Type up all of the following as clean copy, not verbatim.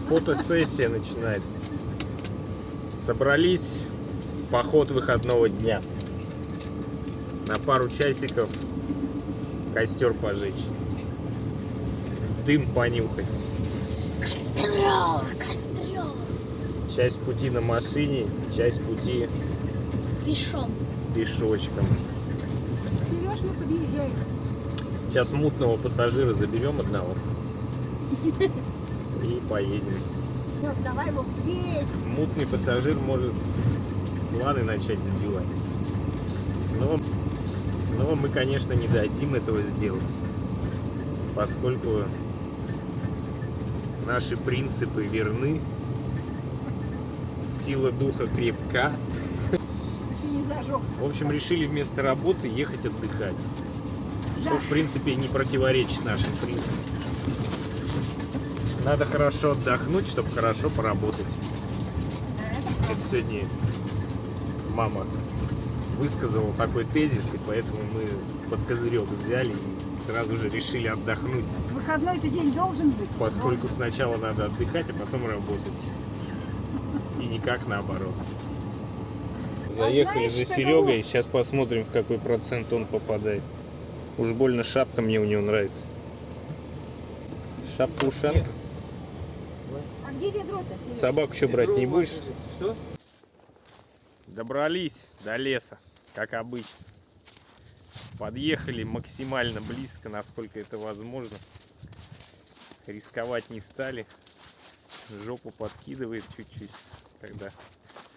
Фотосессия начинается. Собрались в поход выходного дня. На пару часиков костер пожечь. Дым понюхать. Костер, костер. Часть пути на машине, часть пути Пешом. пешочком. Сереж, мы подъезжаем. Сейчас мутного пассажира заберем одного и поедем. Нет, давай вот здесь. Мутный пассажир может планы начать сбивать. Но мы, конечно, не дадим этого сделать, поскольку наши принципы верны, сила духа крепка. Еще не зажегся. В общем, решили вместо работы ехать отдыхать, что, в принципе, не противоречит нашим принципам. Надо хорошо отдохнуть, чтобы хорошо поработать. Это сегодня мама высказала такой тезис, и поэтому мы под козырек взяли и сразу же решили отдохнуть, Выходной-то день должен быть. поскольку сначала надо отдыхать, а потом работать. И никак наоборот. Заехали знаешь, за что Серегой, сейчас посмотрим, в какой процент он попадает. Уж больно шапка мне у него нравится. Шапка-ушанка. А где ведро-то? Сереж? Собаку что, брать не будешь? Что? Добрались до леса, как обычно. Подъехали максимально близко, насколько это возможно. Рисковать не стали. Жопу подкидывает чуть-чуть, когда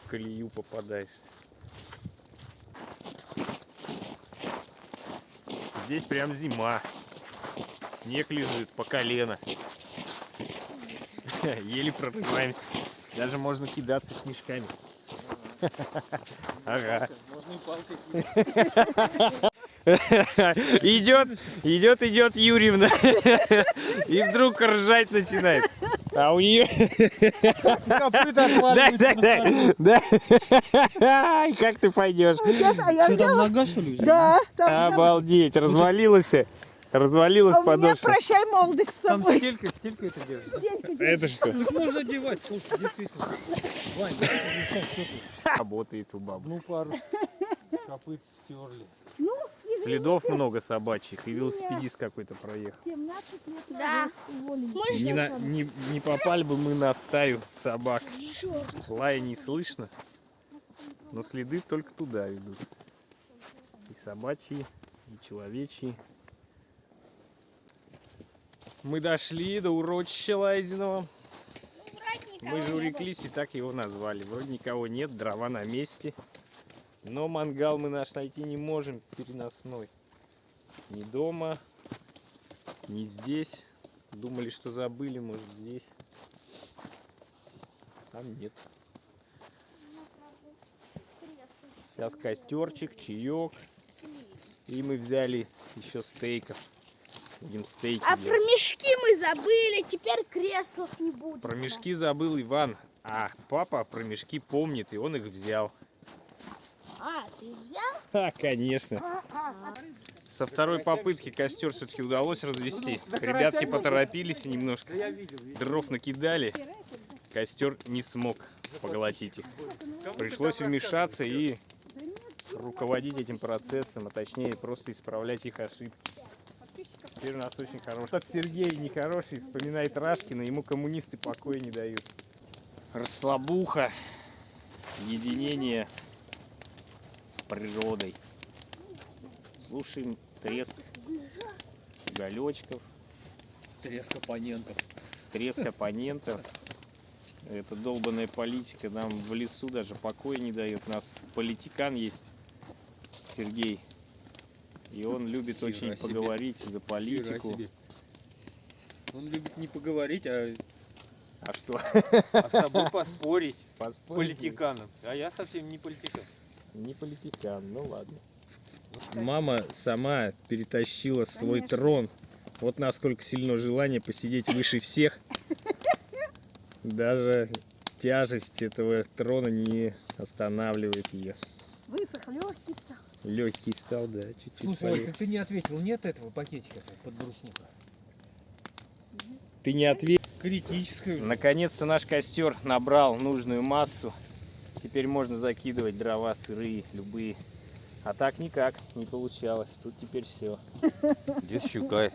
в колею попадаешь. Здесь прям зима. Снег лежит по колено. Еле прорываемся. Даже можно кидаться снежками. Ага. Идет Юрьевна. И вдруг ржать начинает. А у нее... Копыта отваливаются. Да. Как ты пойдешь? Что там, нога, что ли? Да, там Обалдеть. Развалилась у меня подошва. прощай молодость с Там собой. стелька это держит. Это что? Их можно одевать, слушай, действительно. Вань, Работает у бабы. ну пару копыт стерли. Ну, извини, Следов много собачьих. И велосипедист какой-то проехал. 17 лет Да. уволили. Не попали бы мы на стаю собак. Черт. Лая не слышно, но следы только туда ведут. И собачьи, и человечьи. Мы дошли до урочища Лайзиного. Мы же уреклись и так его назвали. Вроде никого нет, дрова на месте. Но мангал мы наш найти не можем, переносной. Ни дома, ни здесь. Думали, что забыли, может, здесь. Там нет. Сейчас костерчик, чаек. И мы взяли еще стейков. Будем стейки А делать. про мешки мы забыли, теперь креслов не будет. Про мешки забыл Иван, а папа про мешки помнит, и он их взял. А, ты взял? А, конечно. Со второй попытки костер все-таки удалось развести. Ребятки поторопились и немножко дров накидали. Костер не смог поглотить их. Пришлось вмешаться и руководить этим процессом, а точнее просто исправлять их ошибки. Теперь у нас очень хороший. Тот Сергей нехороший, вспоминает Рашкина, ему коммунисты покоя не дают. Расслабуха, единение с природой. Слушаем треск уголечков, Треск оппонентов. треск оппонентов. Эта долбанная политика нам в лесу даже покоя не дает. У нас политикан есть, Сергей. И он любит Хера очень себе. поговорить за политику. Он любит не поговорить, а что? с тобой поспорить. Поспорить? Политиканом. А я совсем не политикан. Не политикан, ну ладно. Мама сама перетащила свой трон. Вот насколько сильно желание посидеть выше всех. Даже тяжесть этого трона не останавливает ее. Высох, легкий стал. Легкий стал, да, чуть-чуть. Слушай, Оль, полегче. ты не ответил, нет этого пакетика под брусника? Ты не ответил. критическое. Наконец-то наш костер набрал нужную массу. Теперь можно закидывать дрова сырые, любые. А так никак не получалось. Тут теперь все. Где щука?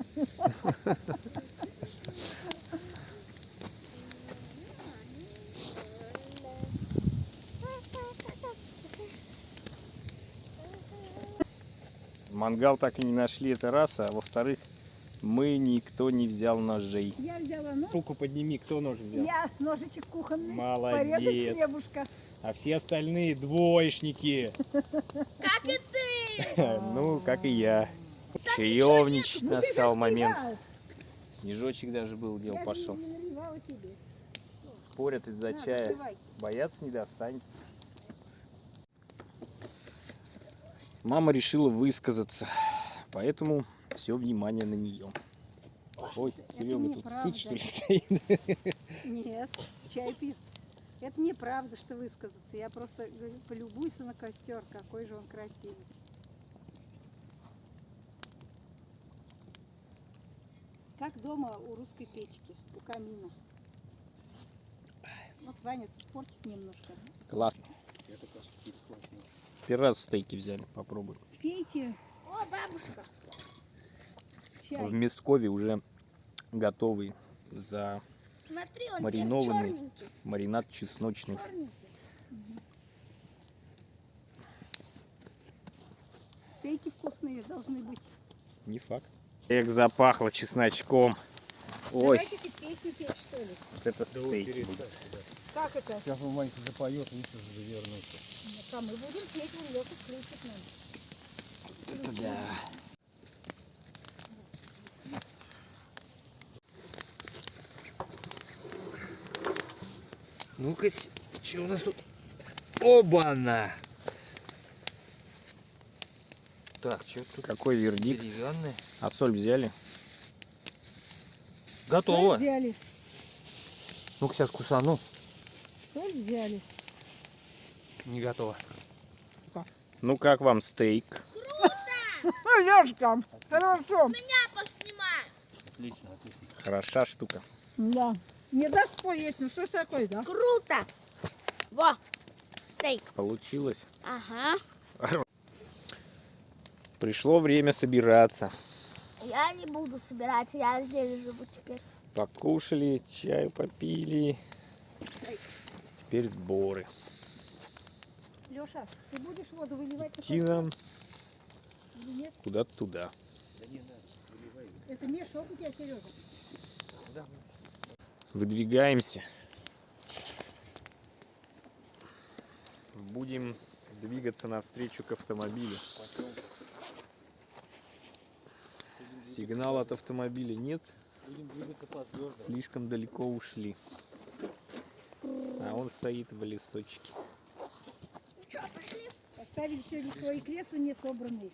Мангал так и не нашли, это раз. А во-вторых, мы никто не взял ножей. Я взяла нож. Руку подними, кто нож взял? Я ножичек кухонный. Молодец. Порезать хлебушка. А все остальные двоечники. Как и ты. Ну, как и я. Чаевничать Ну, ты же настал момент. отбивал. Снежочек даже был, дело Я же пошел. не наливала тебе. Спорят из-за На, чая. запивай. Боятся, не достанется. Мама решила высказаться, поэтому все внимание на нее. Ой, Серега тут неправда. сыт, что ли, стоит? Нет, чай пить. Это неправда, что высказаться. Я просто говорю, полюбуйся на костер, какой же он красивый. Как дома у русской печки, у камина. Вот Ваня тут портит немножко. Классно. Первый раз стейки взяли, попробуй. Пейте О, бабушка. чай. В Мяскове уже готовый за Смотри, он Маринованный. черненький. маринад чесночный. Стейки вкусные должны быть. Не факт. Как запахло чесночком. Ой, Давайте ты песню петь, что ли? вот это стейк будет. Как это? Сейчас он Ванька запоет, лучше завернуться. А мы будем петь, он Лёха включит нам. Это да. Ну-ка, что у нас тут? Оба-на! Так, что тут? Какой вердикт? Деревянные. А соль взяли? Готово. Соль взяли. Ну-ка, сейчас кусану. Соль взяли. Не готово. Ну как вам стейк? Ну, Лёшка, хорошо. Меня поснимай. Отлично, отлично. Хороша штука. Да. Не даст поесть, ну что ж такое, да? Круто. Во, стейк. Получилось. Ага. Пришло время собираться. Я не буду собирать, я здесь живу теперь. Покушали, чаю попили. Теперь сборы. Лёша, ты будешь воду выливать? Идти нам Или нет? куда-то туда. Это мешок у тебя, Сережа. Выдвигаемся. Будем двигаться навстречу к автомобилю. Сигнала от автомобиля нет. Будем двигаться по звездам. Слишком далеко ушли. А он стоит в лесочке. Что, пошли? Оставили сегодня свои кресла не собранные.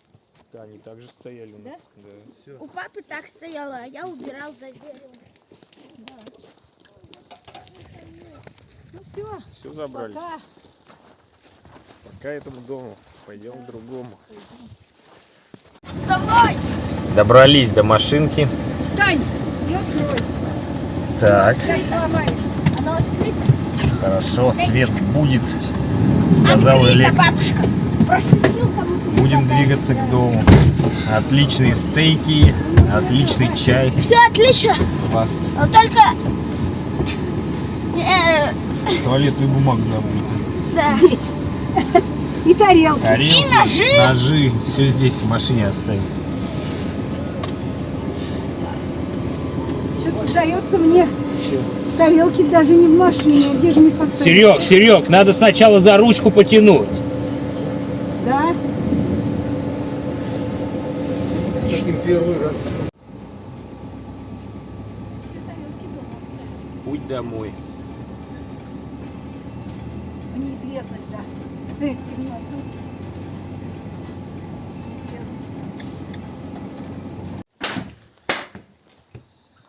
Да, они также стояли у нас. Да? У папы так стояла, а я убирал за деревом. Ну все, Все забрали. пока. Пока этому дому. Пойдем к другому. Давай! Добрались до машинки. Встань и открой. Так, Дай сломай. Оно открыто? хорошо, свет будет, сказал Открыто, электрик. бабушка. Просто сил кому-то не Будем хватает. двигаться к дому. Отличные стейки, отличный чай. Все отлично, Класс. но только... Туалетную бумагу забыли. да. И тарелки. Тарелки, И ножи. ножи. Все здесь в машине оставим. Что-то сдается мне. Тарелки даже не в машине. Где же мы их поставили? Серег, Серег, надо сначала за ручку потянуть. Да? Таким первый раз. Все тарелки дома оставили. Путь домой. Неизвестность, да. Темноту.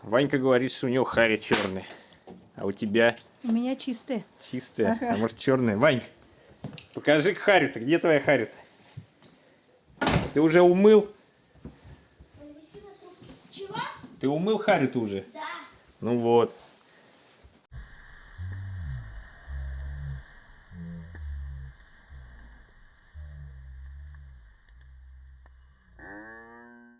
Ванька говорит, что у него харя черная. А у тебя У меня чистые. чистая. Ага. А может черная? Вань, покажи харю-то. Где твоя харя-то? Ты уже умыл? Чего? Ты умыл харю-то уже? Да. Ну вот.